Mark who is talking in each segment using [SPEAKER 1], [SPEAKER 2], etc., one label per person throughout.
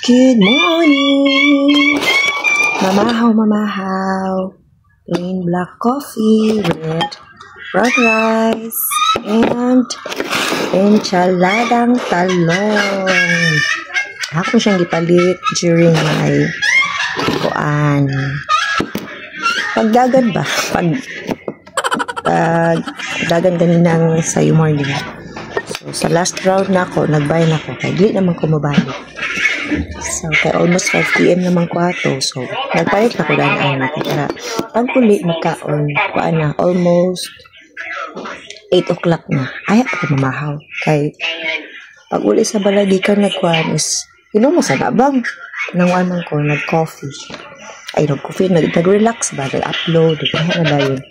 [SPEAKER 1] Good morning! Mamahaw. Plain black coffee with brown rice and enchiladang talong. Ako siyang gipalit during my pagdagan ba? Dagan ganinang sayo morning. So, sa last round na ako, nagbayad ako. Kaya di naman ko mabalik. So, kaya almost 5 p.m. naman ko ato. So, nagpalit na ko daan natin. Para pagkuli, magkaon, almost 8 o'clock na. Ay, ako mamahaw. Kaya, pag uli sa baladikan nagkuhan is, mo sa nabang. Nangwanan ko, nag-coffee. Nag-coffee, nag-relax ba? Nag-upload, na dayon.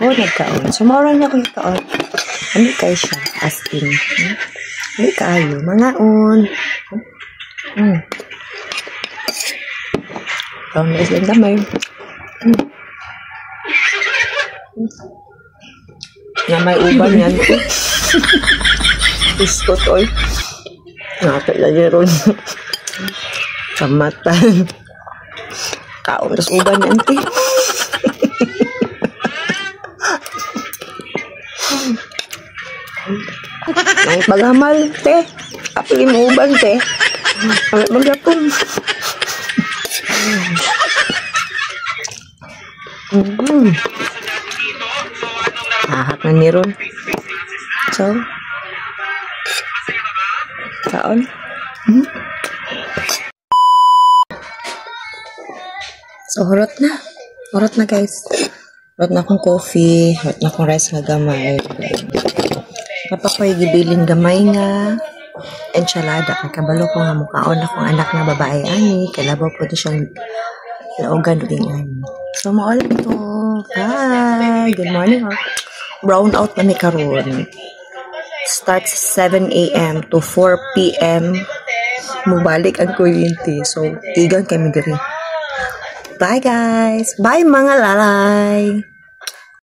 [SPEAKER 1] Nagkaon. So, maura niya akong kaon. Ano kayo siya? As in. Ano kayo? Mangaon. Brown rice lang damay. Nga may uban yan. Biskot, oy. Ngapit lang yun ron. Kamatan. Kaon, tas uban yan, te. Ang paghamal, te. Apili mo uban, te. Ang magapon. Ahak na niron. So, kaon. So, hurot na. Hurot na, guys. Hurot na akong coffee. Hurot na akong rice nga gamay. Napakoy gibilin gamay nga enchilada. Kabalo ko nga mukhaon akong anak na babae ani. Kalabaw po ito siyang laugan rin ani. So, maol ito. Hi! Good morning. Brown out na may karoon. Starts 7 a.m. to 4 p.m. Mubalik ang kuryente. So, tigang kami diri. Bye guys! Bye mga lalay!